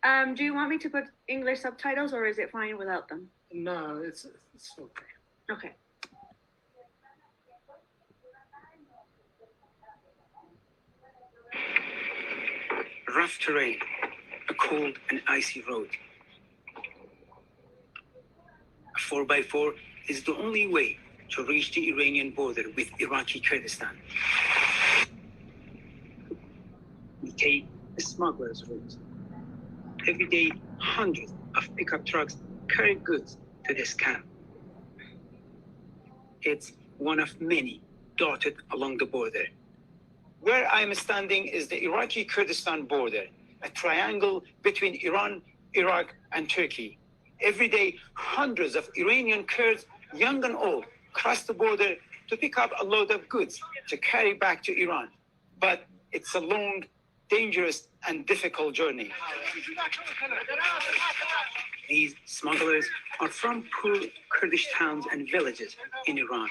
Do you want me to put English subtitles or is it fine without them? No, it's okay. Okay. Rough terrain, a cold and icy road. A 4x4 is the only way to reach the Iranian border with Iraqi Kurdistan. We take the smuggler's route. Every day, hundreds of pickup trucks carry goods to this camp. It's one of many dotted along the border. Where I'm standing is the Iraqi Kurdistan border, a triangle between Iran, Iraq, and Turkey. Every day, hundreds of Iranian Kurds, young and old, cross the border to pick up a load of goods to carry back to Iran. But it's a long, dangerous, and difficult journey. These smugglers are from poor Kurdish towns and villages in Iran.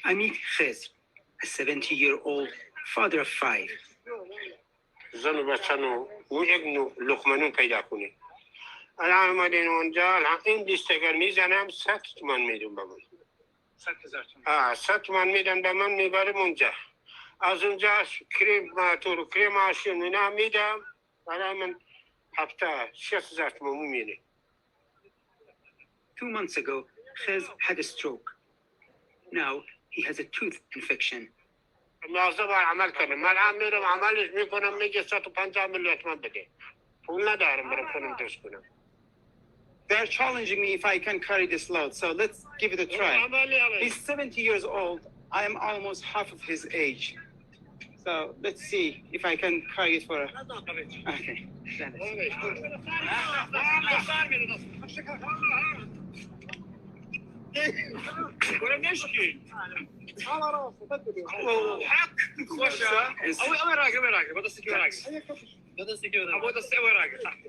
I meet Khizr, a 70-year-old father of 5. زن و بچه نو یک لقمه پیدا کنی الان اومدین اونجا این لیستگر میزنم 100 تومان میدون به من 100,000 تومان 100 تومان میدن به من میبرم اونجا از اونجا کریم ماتور کریم آشین اینا میدم برای من هفته 6,000 تومان میمینه 2 months ago, Khizr had a stroke. Now he has a tooth infection. لازم عمل کنم من الان میرم عملش میکنم میگه 150 میلیون تومان بده پول ندارم برم کنم درست کنم They're challenging me if I can carry this load, so let's give it a try. He's 70 years old. I am almost half of his age. So let's see if I can carry it for a... Okay.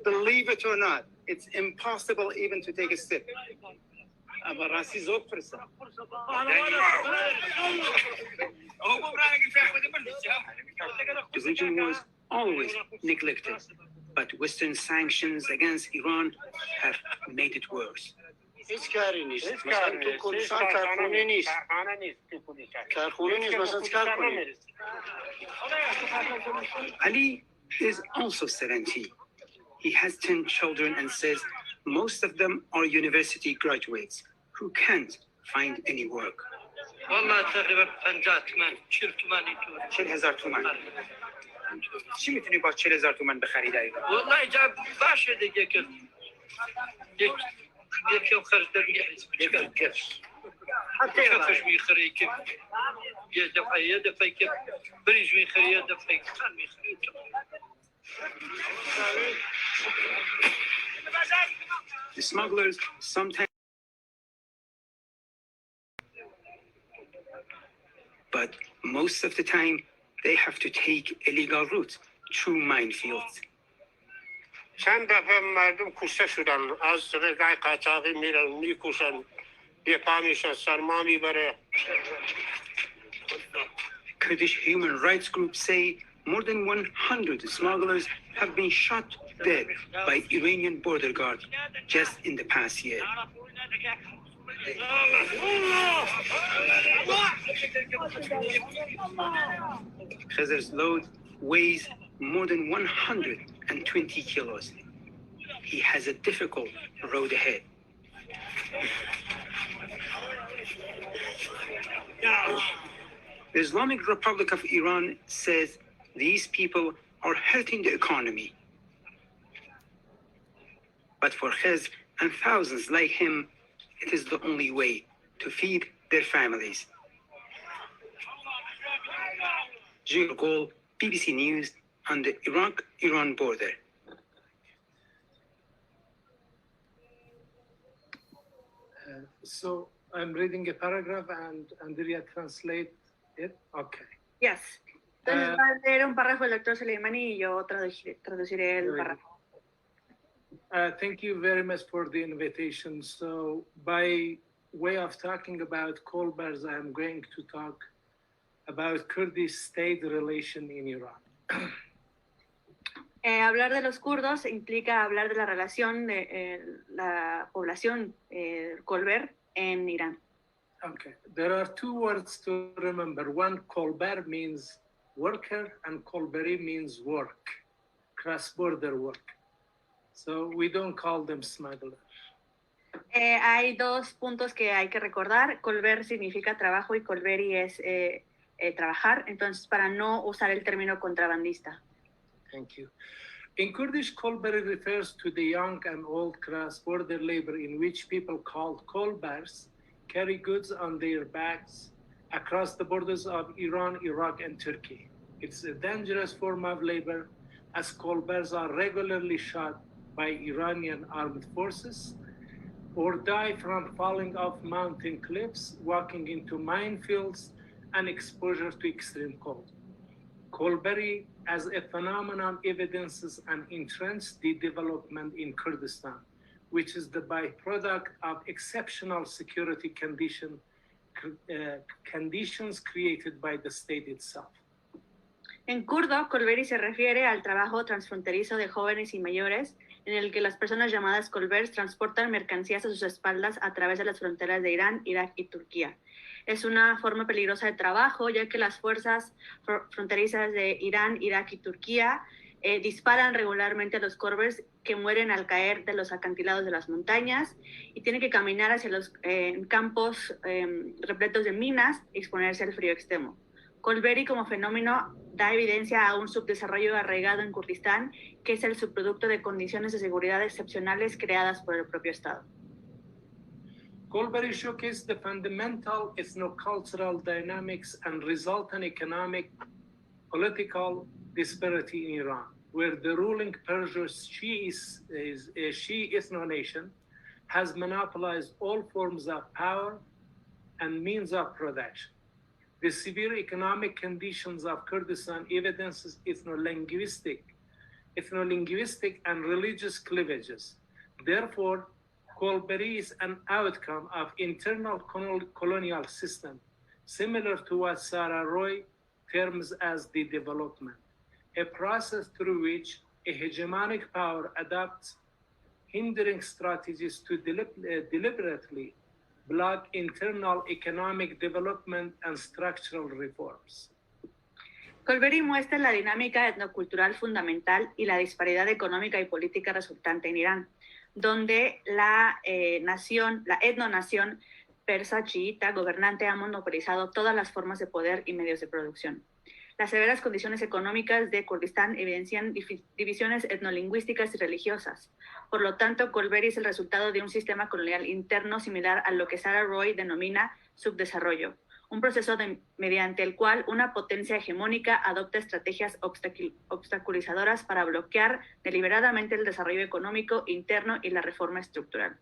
Believe it or not, it's impossible even to take a step. The region was always neglected, but Western sanctions against Iran have made it worse. هیچ کاری نیست مثلا تو کردستان کارخونه نیست کارخونه نیست مثلا چیکار کنی Ali is also 70. He has 10 children and says most of them are university graduates who can't find any work. والله تقریبا 50 تومن 40 تومانی تو 40,000 تومان. چی میتونی با 40,000 تومان بخری در ایران؟ والله اینجا باشه دیگه که یکم خرج در میاد حتی کفش میخری که یه دفعه که بریج میخری یه دفعه خان میخری The smugglers sometimes, but most of the time they have to take illegal routes through minefields. چند دفعه مردم کشته شدن از رگای قاچاقی میرن میکشن یه پا میشن سرما میبره Kurdish human rights groups say more than 100 smugglers have been shot dead by Iranian border guards just in the past year. Khizr's load weighs more than 120 kilos. He has a difficult road ahead. The Islamic Republic of Iran says these people are hurting the economy. But for Khizr and thousands like him, it is the only way to feed their families. Jill Gol, BBC News, on the Iraq-Iran border. So I'm reading a paragraph and Andrea translate it. Okay. Yes. Entonces va a leer un párrafo el doctor Soleimani y yo traduciré el párrafo. Thank you very much for the invitation. So by way of talking about Kolbari, I'm going to talk about Kurdish-State relation in Iran. Hablar de los kurdos implica hablar de la relación de la población Kolber en Irán. Okay, there are two words to remember. One, Kolbar means worker, and Kolbari means work, cross-border work. So we don't call them smugglers. Hay dos puntos que hay que recordar. Kolber significa trabajo y Kolberi es trabajar. Entonces, para no usar el término contrabandista. Thank you. In Kurdish, Kolbari refers to the young and old cross-border labor in which people called Kolbars carry goods on their backs across the borders of Iran, Iraq, and Turkey. It's a dangerous form of labor as Kolbars are regularly shot by Iranian armed forces or die from falling off mountain cliffs, walking into minefields, and exposure to extreme cold. Kolbari as a phenomenon evidences an entrenched development in Kurdistan, which is the byproduct of exceptional security conditions created by the state itself. En kurdo, Kolberi se refiere al trabajo transfronterizo de jóvenes y mayores, en el que las personas llamadas Kolbers transportan mercancías a sus espaldas a través de las fronteras de Irán, Irak y Turquía. Es una forma peligrosa de trabajo, ya que las fuerzas fronterizas de Irán, Irak y Turquía disparan regularmente a los Kolbers que mueren al caer de los acantilados de las montañas y tienen que caminar hacia los campos repletos de minas y exponerse al frío extremo. Kolberi como fenómeno da evidencia a un subdesarrollo arraigado en Kurdistán, que es el subproducto de condiciones de seguridad excepcionales creadas por el propio Estado. Kolbari showcased the fundamental ethno-cultural dynamics and resultant economic, political disparity in Iran, where the ruling Persian Shi'i ethno-nation has monopolized all forms of power and means of production. The severe economic conditions of Kurdistan evidences ethno-linguistic and religious cleavages. Therefore, Kolbari is an outcome of internal colonial system, similar to what Sarah Roy terms as the development, a process through which a hegemonic power adopts hindering strategies to deliberately block internal economic development and structural reforms. Kolberi muestra la dinámica etnocultural fundamental y la disparidad económica y política resultante en Irán, donde la etnonación persa chiita gobernante ha monopolizado todas las formas de poder y medios de producción. Las severas condiciones económicas de Kurdistán evidencian divisiones etnolingüísticas y religiosas. Por lo tanto, Kolberi es el resultado de un sistema colonial interno similar a lo que Sarah Roy denomina subdesarrollo, un proceso mediante el cual una potencia hegemónica adopta estrategias obstaculizadoras para bloquear deliberadamente el desarrollo económico interno y la reforma estructural.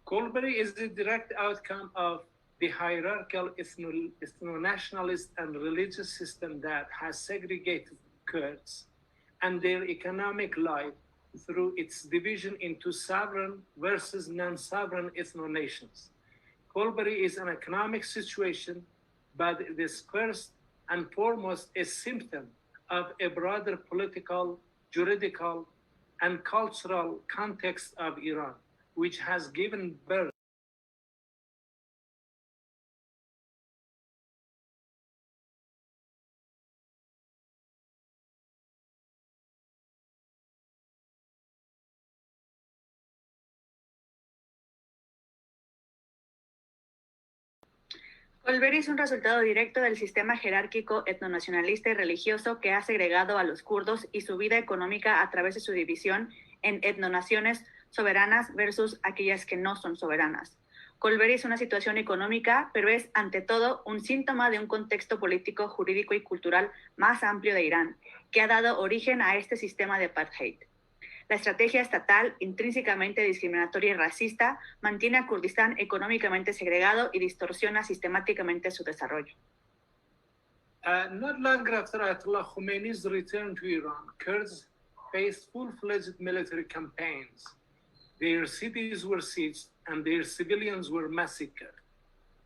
Kolbari is the direct outcome of the hierarchical ethno-nationalist and religious system that has segregated Kurds and their economic life through its division into sovereign versus non-sovereign ethno-nations. Kolbari is an economic situation, but it is first and foremost a symptom of a broader political, juridical, and cultural context of Iran, which has given birth Kolberi es un resultado directo del sistema jerárquico etnonacionalista y religioso que ha segregado a los kurdos y su vida económica a través de su división en etnonaciones soberanas versus aquellas que no son soberanas. Kolberi es una situación económica, pero es ante todo un síntoma de un contexto político, jurídico y cultural más amplio de Irán, que ha dado origen a este sistema de apartheid. La estrategia estatal, intrínsecamente discriminatoria y racista, mantiene a Kurdistán económicamente segregado y distorsiona sistemáticamente su desarrollo. Not long after Ayatollah Khomeini's return to Iran, Kurds faced full-fledged military campaigns. Their cities were sieged and their civilians were massacred.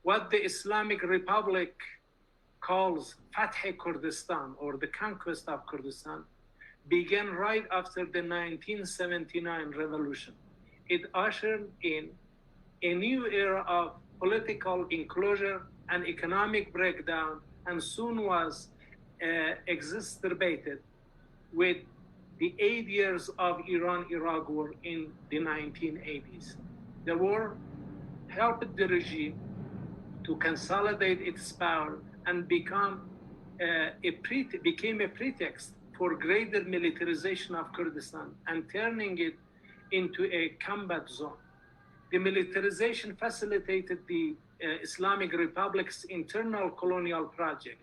What the Islamic Republic calls Fath Kurdistan, or the conquest of Kurdistan, began right after the 1979 revolution. It ushered in a new era of political enclosure and economic breakdown, and soon was exacerbated with the 8 years of Iran-Iraq war in the 1980s. The war helped the regime to consolidate its power and became a pretext for greater militarization of Kurdistan and turning it into a combat zone. The militarization facilitated the Islamic Republic's internal colonial project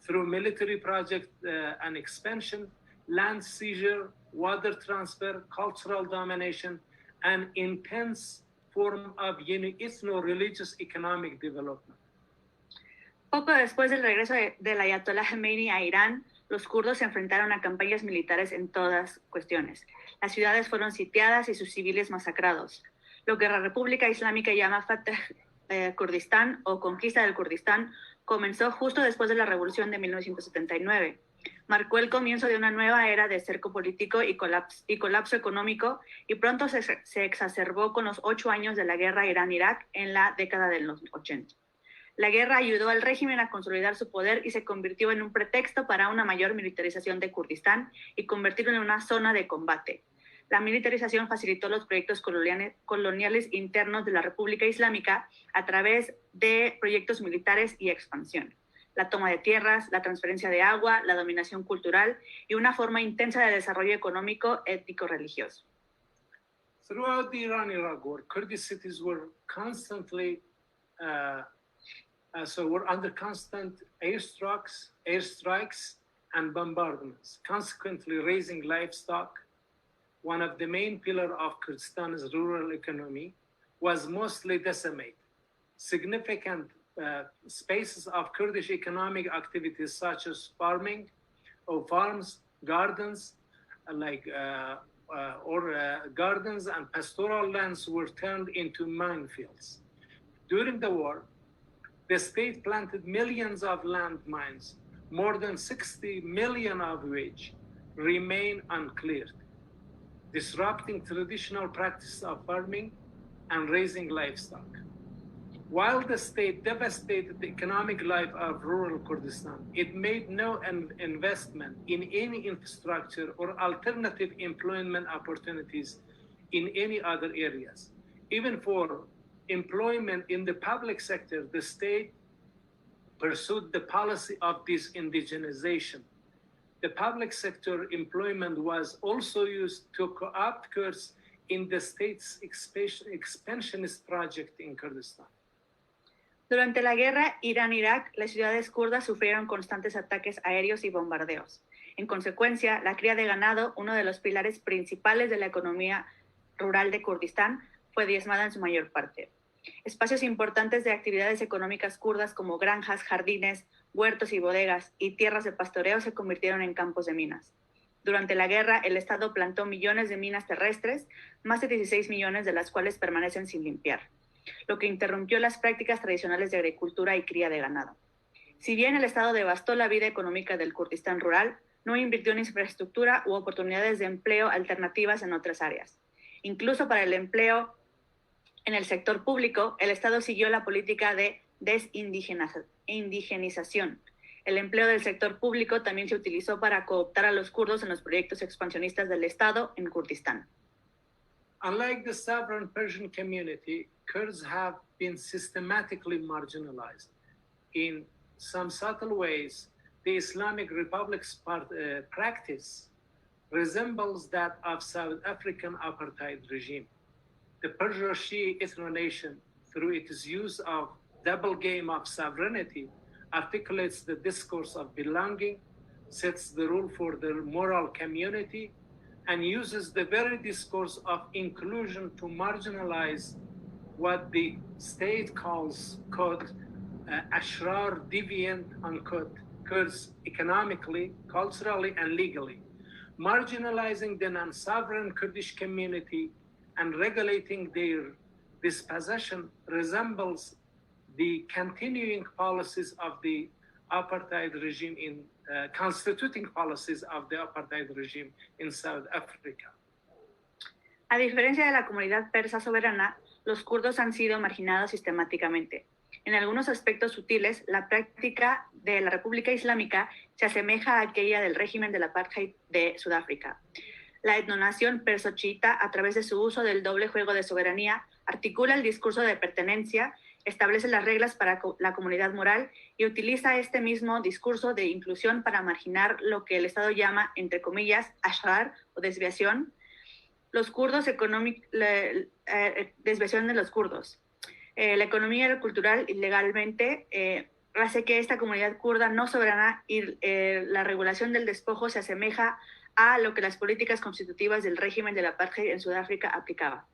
through military project and expansion, land seizure, water transfer, cultural domination, and intense form of ethno-religious economic development. Poco después del regreso del Ayatollah Khomeini a Irán, los kurdos se enfrentaron a campañas militares en todas cuestiones. Las ciudades fueron sitiadas y sus civiles masacrados. Lo que la República Islámica llama Fatah Kurdistán o Conquista del Kurdistán comenzó justo después de la Revolución de 1979. Marcó el comienzo de una nueva era de cerco político y colapso económico, y pronto se exacerbó con los 8 años de la guerra Irán-Irak en la década de los 80. La guerra ayudó al régimen a consolidar su poder y se convirtió en un pretexto para una mayor militarización de Kurdistán y convertirlo en una zona de combate. La militarización facilitó los proyectos coloniales internos de la República Islámica a través de proyectos militares y expansión. La toma de tierras, la transferencia de agua, la dominación cultural y una forma intensa de desarrollo económico, étnico, religioso. Throughout the Iran-Iraq war, Kurdish cities were were under constant airstrikes and bombardments, consequently raising livestock. One of the main pillars of Kurdistan's rural economy was mostly decimated. Significant spaces of Kurdish economic activities such as farming or farms, gardens, gardens and pastoral lands were turned into minefields. During the war, the state planted millions of landmines, more than 60 million of which remain uncleared, disrupting traditional practice of farming and raising livestock. While the state devastated the economic life of rural Kurdistan, it made no investment in any infrastructure or alternative employment opportunities in any other areas. Even for employment in the public sector, the state pursued the policy of disindigenization. The public sector employment was also used to co-opt Kurds in the state's expansionist project in Kurdistan. Durante la guerra Irán-Irak, las ciudades kurdas sufrieron constantes ataques aéreos y bombardeos. En consecuencia, la cría de ganado, uno de los pilares principales de la economía rural de Kurdistán, fue diezmada en su mayor parte. Espacios importantes de actividades económicas kurdas como granjas, jardines, huertos y bodegas y tierras de pastoreo se convirtieron en campos de minas. Durante la guerra, el Estado plantó millones de minas terrestres, más de 16 millones de las cuales permanecen sin limpiar, lo que interrumpió las prácticas tradicionales de agricultura y cría de ganado. Si bien el Estado devastó la vida económica del Kurdistán rural, no invirtió en infraestructura u oportunidades de empleo alternativas en otras áreas. Incluso para el empleo en el sector público, el Estado siguió la política de desindigenización. El empleo del sector público también se utilizó para cooptar a los kurdos en los proyectos expansionistas del Estado en Kurdistán. Unlike the sovereign Persian community, Kurds have been systematically marginalized. In some subtle ways, the Islamic Republic's practice resembles that of South African apartheid regime. The Persia-Shia ethno-nation, through its use of double game of sovereignty, articulates the discourse of belonging, sets the rule for the moral community, and uses the very discourse of inclusion to marginalize what the state calls, quote, ashrar, deviant, unquote, Kurds economically, culturally, and legally, marginalizing the non-sovereign Kurdish community and regulating their dispossession resembles the continuing policies of the apartheid regime in constituting policies of the apartheid regime in South Africa. A diferencia de la comunidad persa soberana, los kurdos han sido marginados sistemáticamente. En algunos aspectos sutiles, la práctica de la República Islámica se asemeja a aquella del régimen del apartheid de Sudáfrica. La etnonación perso-chiita, a través de su uso del doble juego de soberanía, articula el discurso de pertenencia, establece las reglas para la comunidad moral y utiliza este mismo discurso de inclusión para marginar lo que el Estado llama, entre comillas, ashrar o desviación, los kurdos desviación de los kurdos. La economía y la cultural ilegalmente hace que esta comunidad kurda no soberana y la regulación del despojo se asemeja a lo que las políticas constitutivas del régimen del apartheid en Sudáfrica aplicaba.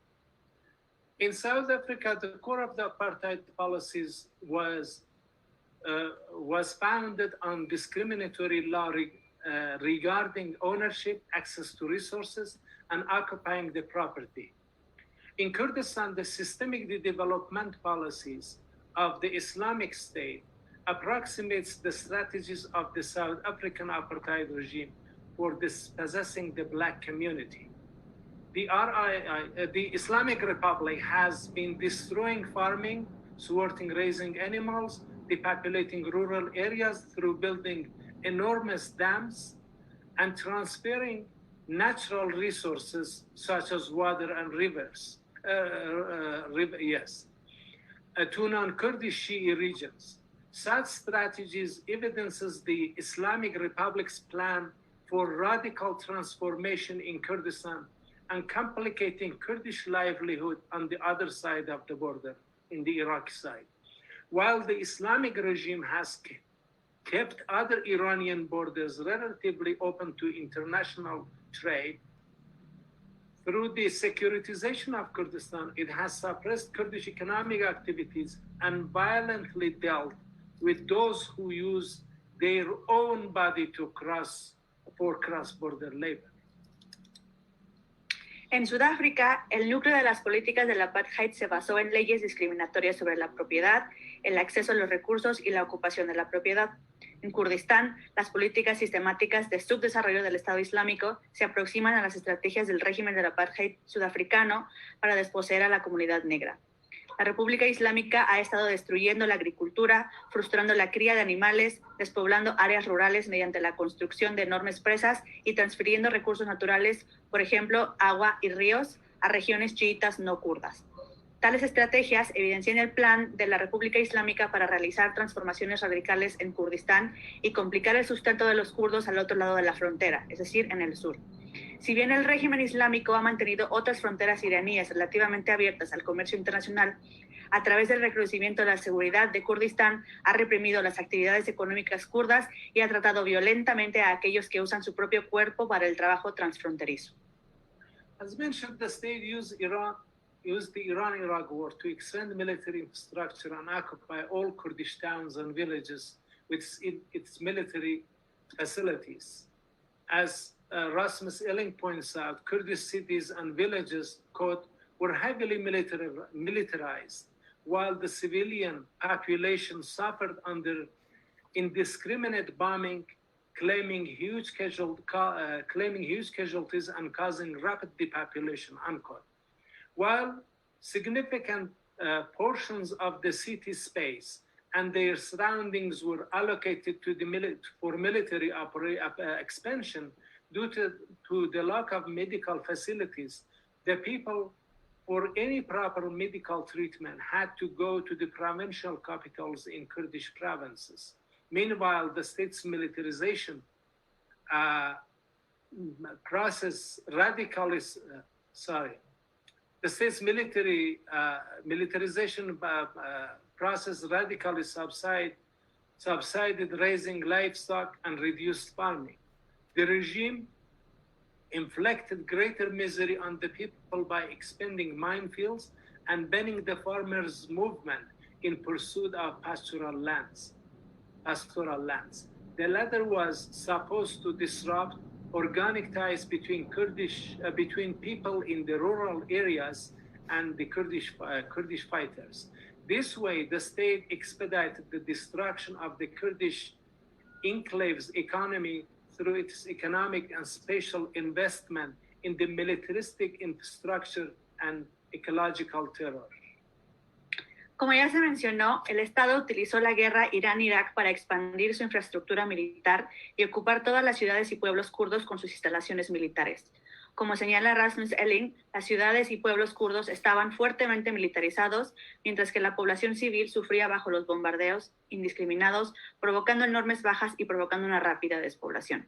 In South Africa, the core of the apartheid policies was founded on discriminatory law regarding ownership, access to resources, and occupying the property. In Kurdistan, the systemic development policies of the Islamic State approximates the strategies of the South African apartheid regime for dispossessing the Black community. The Islamic Republic has been destroying farming, thwarting raising animals, depopulating rural areas through building enormous dams, and transferring natural resources such as water and rivers, to non-Kurdish Shi'i regions. Such strategies evidences the Islamic Republic's plan for radical transformation in Kurdistan and complicating Kurdish livelihood on the other side of the border, in the Iraqi side. While the Islamic regime has kept other Iranian borders relatively open to international trade, through the securitization of Kurdistan, it has suppressed Kurdish economic activities and violently dealt with those who use their own body for cross-border labor. En Sudáfrica, el núcleo de las políticas del apartheid se basó en leyes discriminatorias sobre la propiedad, el acceso a los recursos y la ocupación de la propiedad. En Kurdistán, las políticas sistemáticas de subdesarrollo del Estado Islámico se aproximan a las estrategias del régimen del apartheid sudafricano para desposeer a la comunidad negra. La República Islámica ha estado destruyendo la agricultura, frustrando la cría de animales, despoblando áreas rurales mediante la construcción de enormes presas y transfiriendo recursos naturales, por ejemplo, agua y ríos, a regiones chiitas no kurdas. Tales estrategias evidencian el plan de la República Islámica para realizar transformaciones radicales en Kurdistán y complicar el sustento de los kurdos al otro lado de la frontera, es decir, en el sur. Si bien el régimen islámico ha mantenido otras fronteras iraníes relativamente abiertas al comercio internacional, a través del recrudecimiento de la seguridad de Kurdistán, ha reprimido las actividades económicas kurdas y ha tratado violentamente a aquellos que usan su propio cuerpo para el trabajo transfronterizo. As mentioned, the state used the Iran-Iraq war to extend military infrastructure and occupy all Kurdish towns and villages with its military facilities. As Rasmus Elling points out, Kurdish cities and villages, quote, were heavily militarized, while the civilian population suffered under indiscriminate bombing, claiming huge casualties and causing rapid depopulation, unquote. While significant portions of the city space and their surroundings were allocated to for military expansion due to the lack of medical facilities, the people for any proper medical treatment had to go to the provincial capitals in Kurdish provinces. Meanwhile, the state's militarization the state's militarization process radically subsided, raising livestock and reduced farming. The regime inflicted greater misery on the people by expanding minefields and banning the farmers' movement in pursuit of pastoral lands. The latter was supposed to disrupt organic ties between people in the rural areas and the Kurdish fighters. This way, the state expedited the destruction of the Kurdish enclave's economy through its economic and spatial investment in the militaristic infrastructure and ecological terror. Como ya se mencionó, el Estado utilizó la guerra Irán-Irak para expandir su infraestructura militar y ocupar todas las ciudades y pueblos kurdos con sus instalaciones militares. Como señala Rasmus Elling, las ciudades y pueblos kurdos estaban fuertemente militarizados, mientras que la población civil sufría bajo los bombardeos indiscriminados, provocando enormes bajas y provocando una rápida despoblación.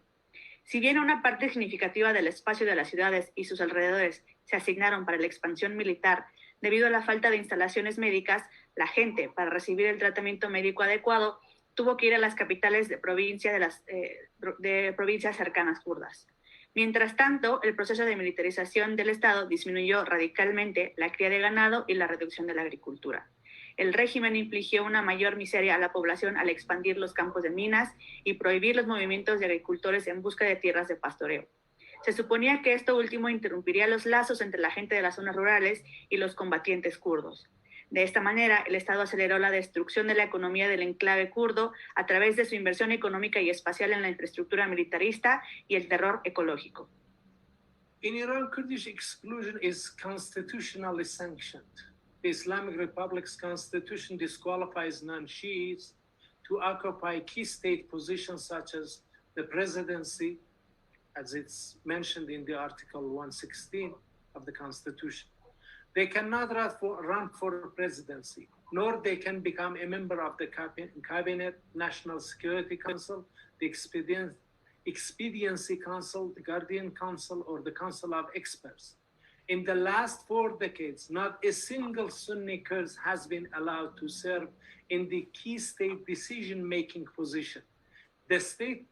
Si bien una parte significativa del espacio de las ciudades y sus alrededores se asignaron para la expansión militar, debido a la falta de instalaciones médicas, la gente, para recibir el tratamiento médico adecuado, tuvo que ir a las capitales de provincia de provincias cercanas kurdas. Mientras tanto, el proceso de militarización del Estado disminuyó radicalmente la cría de ganado y la reducción de la agricultura. El régimen infligió una mayor miseria a la población al expandir los campos de minas y prohibir los movimientos de agricultores en busca de tierras de pastoreo. Se suponía que esto último interrumpiría los lazos entre la gente de las zonas rurales y los combatientes kurdos. De esta manera, el Estado aceleró la destrucción de la economía del enclave kurdo a través de su inversión económica y espacial en la infraestructura militarista y el terror ecológico. In Iran, Kurdish exclusion is constitutionally sanctioned. The Islamic Republic's constitution disqualifies non-Shiites to occupy key state positions such as the presidency, as it's mentioned in the Article 116 of the Constitution. They cannot run for presidency, nor they can become a member of the Cabinet, National Security Council, the Expediency Council, the Guardian Council, or the Council of Experts. In the last 4 decades, not a single Sunni Kurd has been allowed to serve in the key state decision-making position. The state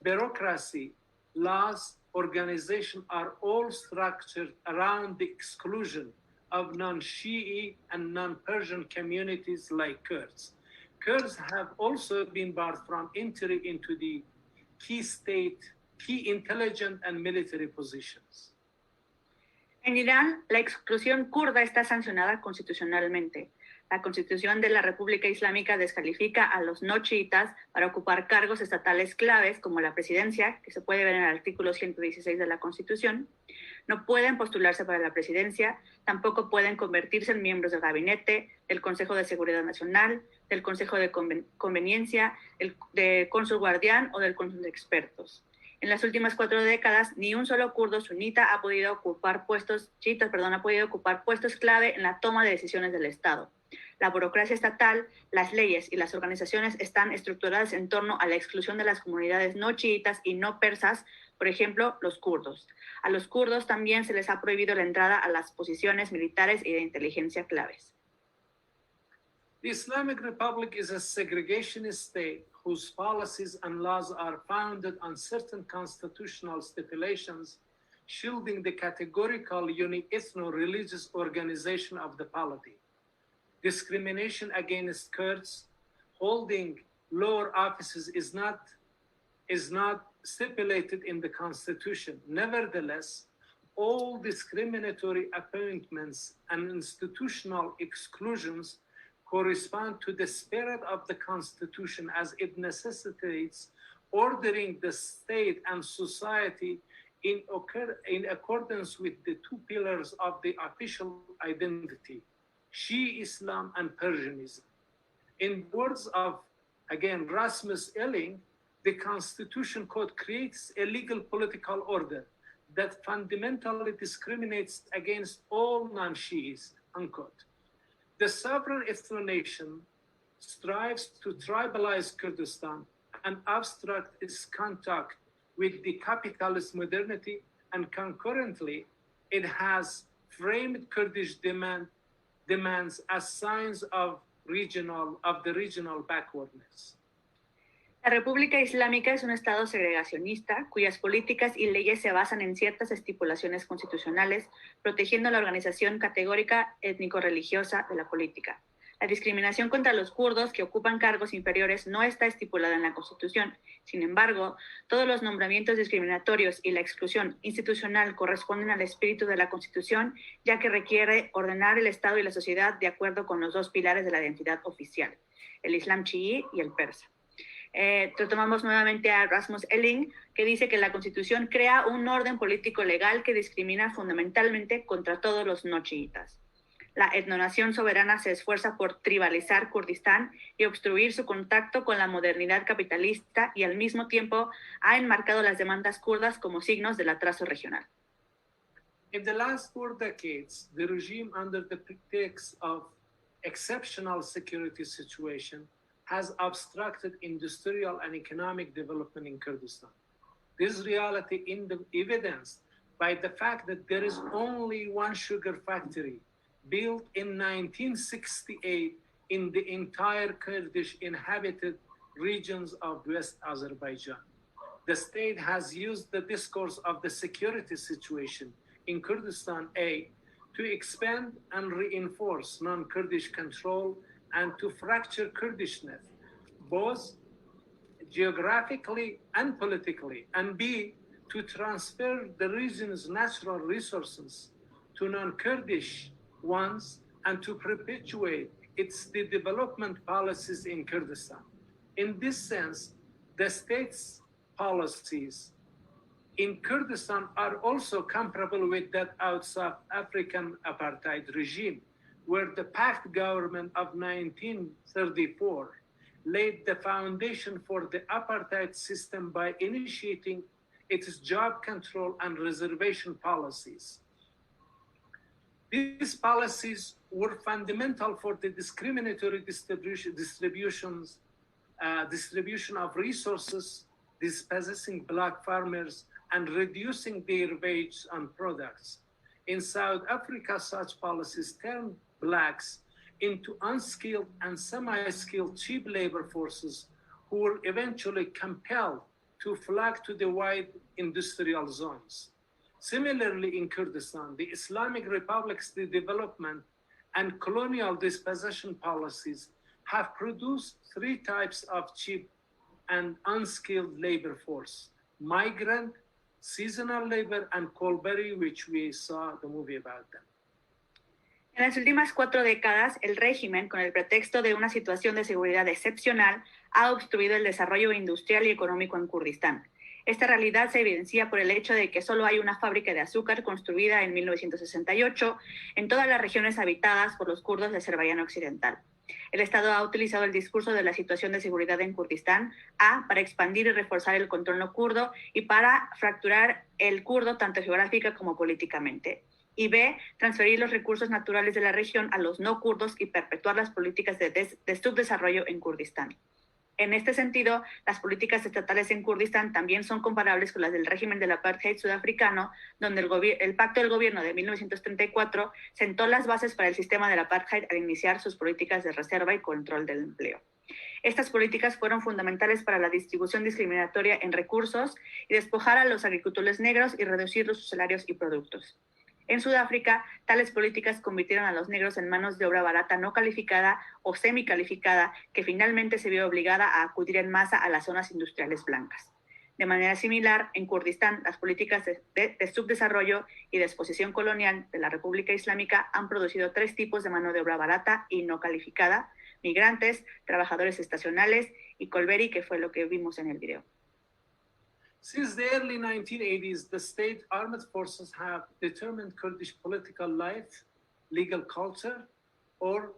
bureaucracy, laws, organization are all structured around the exclusion of non-Shi'i and non-Persian communities like Kurds. Kurds have also been barred from entry into the key intelligence and military positions. En Irán, la exclusión kurda está sancionada constitucionalmente. La Constitución de la República Islámica descalifica a los no chiitas para ocupar cargos estatales claves como la presidencia, que se puede ver en el artículo 116 de la Constitución. No pueden postularse para la presidencia, tampoco pueden convertirse en miembros del gabinete, del Consejo de Seguridad Nacional, del Consejo de Conveniencia, del Cónsul Guardián o del Cónsul de Expertos. En las últimas 4 décadas, ni un solo kurdo sunita ha podido ocupar puestos clave en la toma de decisiones del Estado. La burocracia estatal, las leyes y las organizaciones están estructuradas en torno a la exclusión de las comunidades no chiitas y no persas, por ejemplo, los kurdos. A los kurdos también se les ha prohibido la entrada a las posiciones militares y de inteligencia claves. The Islamic Republic is a segregationist state whose policies and laws are founded on certain constitutional stipulations, shielding the categorical ethno-religious organization of the polity. Discrimination against Kurds holding lower offices is not stipulated in the Constitution. Nevertheless, all discriminatory appointments and institutional exclusions correspond to the spirit of the Constitution as it necessitates ordering the state and society in accordance with the 2 pillars of the official identity, Shia Islam and Persianism. In words of, again, Rasmus Elling, the Constitution Code creates a legal political order that fundamentally discriminates against all non-Shiis, unquote. The sovereign ethno-nation strives to tribalize Kurdistan and obstruct its contact with the capitalist modernity, and concurrently, it has framed Kurdish demands as signs of the regional backwardness. La República Islámica es un Estado segregacionista cuyas políticas y leyes se basan en ciertas estipulaciones constitucionales, protegiendo la organización categórica étnico-religiosa de la política. La discriminación contra los kurdos que ocupan cargos inferiores no está estipulada en la Constitución. Sin embargo, todos los nombramientos discriminatorios y la exclusión institucional corresponden al espíritu de la Constitución, ya que requiere ordenar el Estado y la sociedad de acuerdo con los 2 pilares de la identidad oficial, el Islam chií y el persa. Retomamos nuevamente a Rasmus Elling, que dice que la Constitución crea un orden político legal que discrimina fundamentalmente contra todos los no chiitas. La etnonación soberana se esfuerza por tribalizar Kurdistán y obstruir su contacto con la modernidad capitalista y al mismo tiempo ha enmarcado las demandas kurdas como signos del atraso regional. In the last 4 decades, the regime, under the pretext of exceptional security situation, has obstructed industrial and economic development in Kurdistan. This reality is evidenced by the fact that there is only one sugar factory built in 1968 in the entire Kurdish inhabited regions of West Azerbaijan. The state has used the discourse of the security situation in Kurdistan to expand and reinforce non-Kurdish control and to fracture Kurdishness, both geographically and politically, and B, to transfer the region's natural resources to non-Kurdish ones and to perpetuate its development policies in Kurdistan. In this sense, the state's policies in Kurdistan are also comparable with that of South African apartheid regime, where the PACT government of 1934 laid the foundation for the apartheid system by initiating its job control and reservation policies. These policies were fundamental for the discriminatory distribution of resources, dispossessing Black farmers, and reducing their wage on products. In South Africa, such policies turned Blacks into unskilled and semi-skilled cheap labor forces who were eventually compelled to flock to the wide industrial zones. Similarly, in Kurdistan, the Islamic Republic's development and colonial dispossession policies have produced 3 types of cheap and unskilled labor force: migrant, seasonal labor, and Kolbari, which we saw the movie about them. En las últimas 4 décadas, el régimen, con el pretexto de una situación de seguridad excepcional, ha obstruido el desarrollo industrial y económico en Kurdistán. Esta realidad se evidencia por el hecho de que solo hay una fábrica de azúcar construida en 1968 en todas las regiones habitadas por los kurdos de Azerbaiyán Occidental. El Estado ha utilizado el discurso de la situación de seguridad en Kurdistán, A, para expandir y reforzar el control no kurdo y para fracturar el kurdo tanto geográfica como políticamente. Y B, transferir los recursos naturales de la región a los no kurdos y perpetuar las políticas de subdesarrollo en Kurdistán. En este sentido, las políticas estatales en Kurdistán también son comparables con las del régimen del apartheid sudafricano, donde el pacto del gobierno de 1934 sentó las bases para el sistema del apartheid al iniciar sus políticas de reserva y control del empleo. Estas políticas fueron fundamentales para la distribución discriminatoria en recursos y despojar a los agricultores negros y reducir sus salarios y productos. En Sudáfrica, tales políticas convirtieron a los negros en manos de obra barata no calificada o semicalificada, que finalmente se vio obligada a acudir en masa a las zonas industriales blancas. De manera similar, en Kurdistán, las políticas de subdesarrollo y desposesión colonial de la República Islámica han producido 3 tipos de mano de obra barata y no calificada: migrantes, trabajadores estacionales y Kolbari, que fue lo que vimos en el video. Since the early 1980s, the state armed forces have determined Kurdish political life, legal culture, or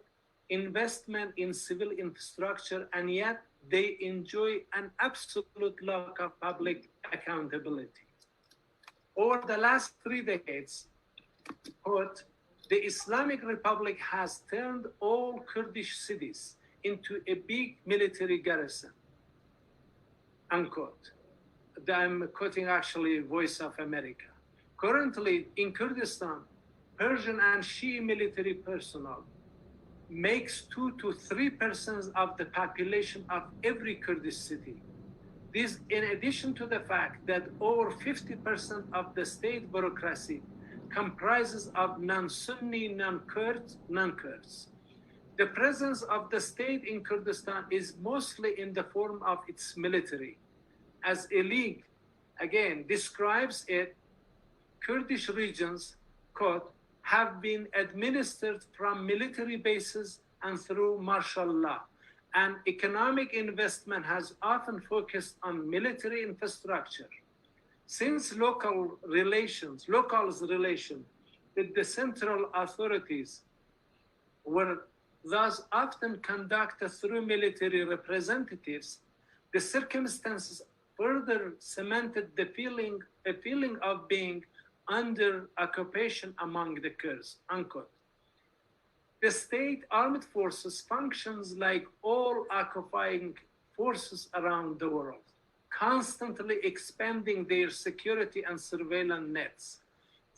investment in civil infrastructure, and yet they enjoy an absolute lack of public accountability. Over the last 3 decades, quote, the Islamic Republic has turned all Kurdish cities into a big military garrison, unquote. I'm quoting actually Voice of America. Currently in Kurdistan, Persian and Shia military personnel makes 2 to 3% of the population of every Kurdish city. This in addition to the fact that over 50% of the state bureaucracy comprises of non-Sunni, non-Kurds. The presence of the state in Kurdistan is mostly in the form of its military. As a league, again, describes it, Kurdish regions, quote, have been administered from military bases and through martial law. and economic investment has often focused on military infrastructure. Since locals' relation with the central authorities were thus often conducted through military representatives, the circumstances further cemented a feeling of being under occupation among the Kurds, unquote. The state armed forces functions like all occupying forces around the world, constantly expanding their security and surveillance nets.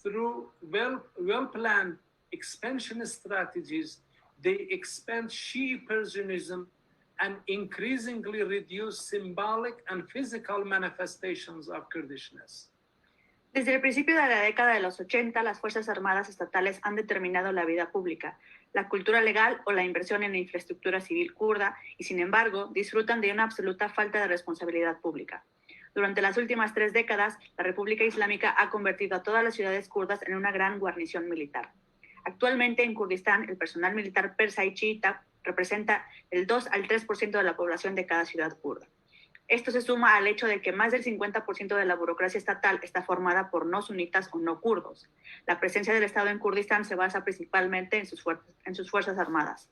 Through well-planned expansion strategies, they expand Shi'i Persianism and increasingly reduce symbolic and physical manifestations of Kurdishness. Desde el principio de la década de los 80, las Fuerzas Armadas estatales han determinado la vida pública, la cultura legal o la inversión en la infraestructura civil kurda y, sin embargo, disfrutan de una absoluta falta de responsabilidad pública. Durante las últimas 3 décadas, la República Islámica ha convertido a todas las ciudades kurdas en una gran guarnición militar. Actualmente, en Kurdistán, el personal militar persa y chiita representa el 2 al 3% de la población de cada ciudad kurda. Esto se suma al hecho de que más del 50% de la burocracia estatal está formada por no sunitas o no kurdos. La presencia del Estado en Kurdistán se basa principalmente en sus fuerzas armadas.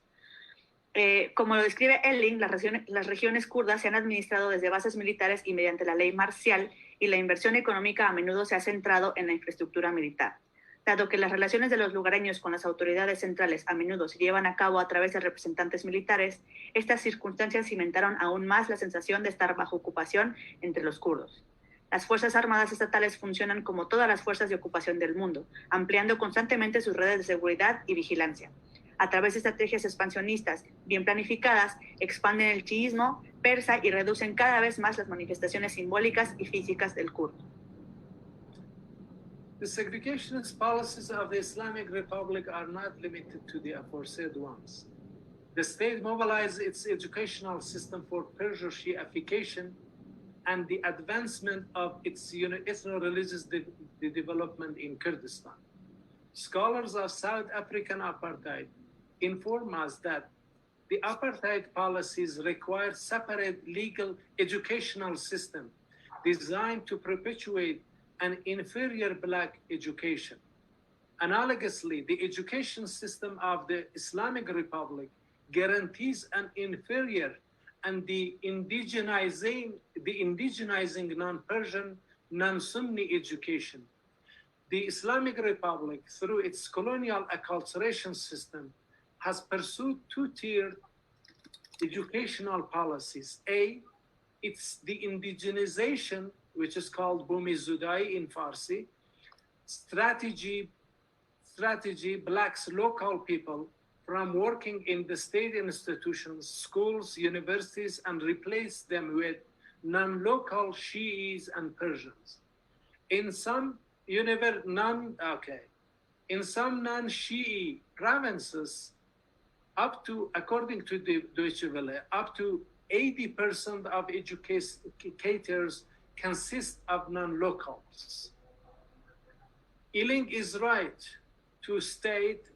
Como lo describe Elling, las regiones kurdas se han administrado desde bases militares y mediante la ley marcial, y la inversión económica a menudo se ha centrado en la infraestructura militar. Dado que las relaciones de los lugareños con las autoridades centrales a menudo se llevan a cabo a través de representantes militares, estas circunstancias cimentaron aún más la sensación de estar bajo ocupación entre los kurdos. Las Fuerzas Armadas estatales funcionan como todas las fuerzas de ocupación del mundo, ampliando constantemente sus redes de seguridad y vigilancia. A través de estrategias expansionistas bien planificadas, expanden el chiismo persa y reducen cada vez más las manifestaciones simbólicas y físicas del kurdo. The segregationist policies of the Islamic Republic are not limited to the aforesaid ones. The state mobilizes its educational system for Persian-Shiification and the advancement of its ethno-religious development in Kurdistan. Scholars of South African apartheid inform us that the apartheid policies require separate legal educational system designed to perpetuate an inferior Black education. Analogously, the education system of the Islamic Republic guarantees an inferior and the indigenizing non-Persian, non-Sunni education. The Islamic Republic, through its colonial acculturation system, has pursued 2-tiered educational policies. It's the indigenization, which is called Bumi Zudai in Farsi, strategy blocks local people from working in the state institutions, schools, universities, and replace them with non-local Shi'is and Persians. In some non-Shi'i provinces, according to the Deutsche Welle, up to 80% of educators consist of non-locals. Illing is right to state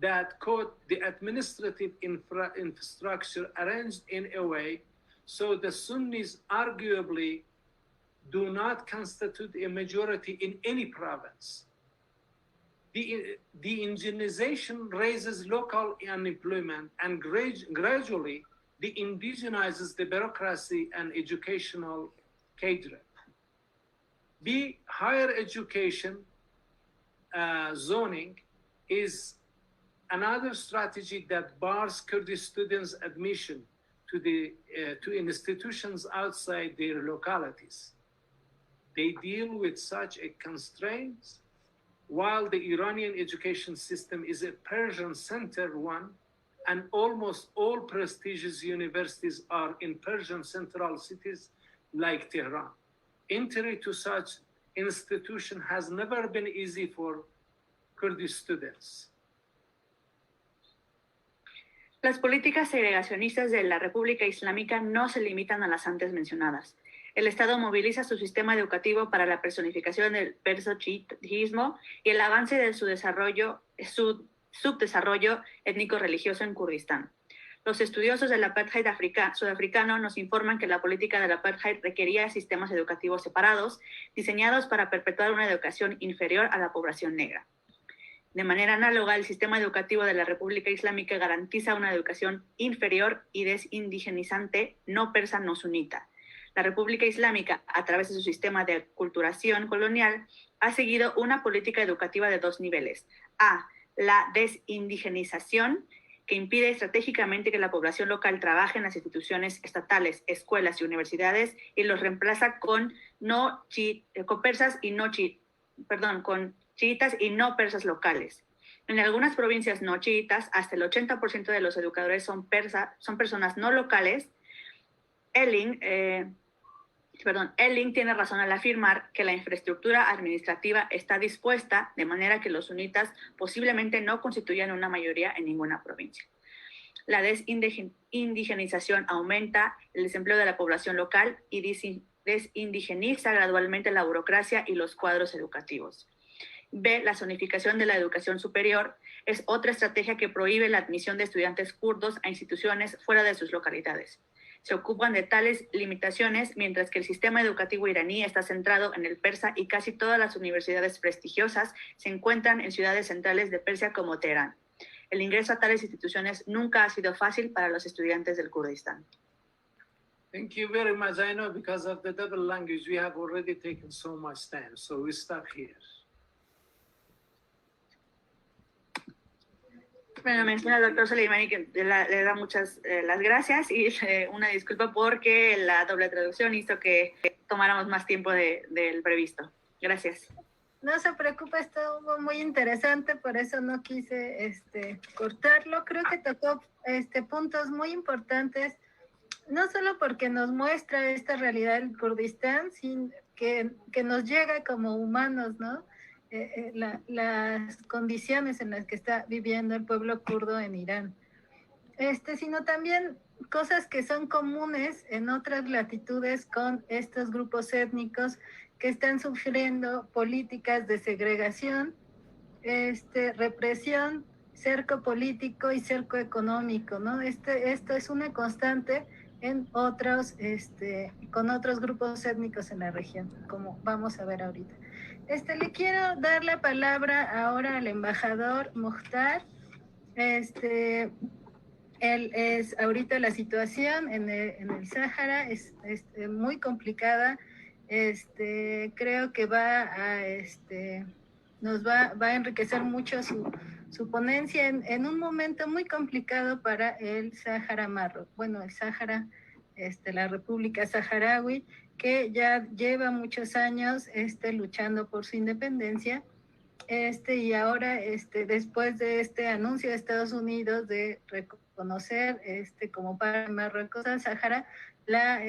that, quote, the administrative infrastructure arranged in a way so the Sunnis arguably do not constitute a majority in any province. The indigenization raises local unemployment and gradually de-indigenizes the bureaucracy and educational cadre. Higher education zoning is another strategy that bars Kurdish students' admission to institutions outside their localities. They deal with such a constraint, while the Iranian education system is a Persian-centered one, and almost all prestigious universities are in Persian central cities like Tehran. Entry to such institution has never been easy for Kurdish students. Las políticas segregacionistas de la República Islámica no se limitan a las antes mencionadas. El Estado moviliza su sistema educativo para la personificación del perso-chiismo y el avance de su subdesarrollo étnico-religioso en Kurdistán. Los estudiosos del apartheid sudafricano nos informan que la política del apartheid requería sistemas educativos separados, diseñados para perpetuar una educación inferior a la población negra. De manera análoga, el sistema educativo de la República Islámica garantiza una educación inferior y desindigenizante no persa no sunita. La República Islámica, a través de su sistema de aculturación colonial, ha seguido una política educativa de dos niveles. A, la desindigenización, que impide estratégicamente que la población local trabaje en las instituciones estatales, escuelas y universidades, y los reemplaza con con chiitas y no persas locales. En algunas provincias no chiitas, hasta el 80% de los educadores son personas no locales. Elling tiene razón al afirmar que la infraestructura administrativa está dispuesta de manera que los sunitas posiblemente no constituyan una mayoría en ninguna provincia. La desindigenización aumenta el desempleo de la población local y desindigeniza gradualmente la burocracia y los cuadros educativos. B, la zonificación de la educación superior es otra estrategia que prohíbe la admisión de estudiantes kurdos a instituciones fuera de sus localidades. Se ocupan de tales limitaciones, mientras que el sistema educativo iraní está centrado en el persa y casi todas las universidades prestigiosas se encuentran en ciudades centrales de Persia como Teherán. El ingreso a tales instituciones nunca ha sido fácil para los estudiantes del Kurdistán. Thank you very much. I know because of the double language, we have already taken so much time, so we stop here. Bueno, menciona al doctor Soleimani que le da muchas las gracias y una disculpa porque la doble traducción hizo que tomáramos más tiempo del previsto. Gracias. No se preocupe, estuvo muy interesante, por eso no quise cortarlo. Creo que tocó puntos muy importantes, no solo porque nos muestra esta realidad del Kurdistán, sino que nos llega como humanos, ¿no? Las condiciones en las que está viviendo el pueblo kurdo en Irán, sino también cosas que son comunes en otras latitudes con estos grupos étnicos que están sufriendo políticas de segregación, represión, cerco político y cerco económico, ¿no? Esto es una constante en otros, con otros grupos étnicos en la región, como vamos a ver ahorita. Le quiero dar la palabra ahora al embajador Mukhtar. Él es ahorita la situación en el Sáhara es muy complicada. Creo que nos va a enriquecer mucho su ponencia en un momento muy complicado para el Sáhara el Sáhara, la República Saharaui, que ya lleva muchos años luchando por su independencia, y ahora después de este anuncio de Estados Unidos de reconocer como para Marruecos al Sáhara, la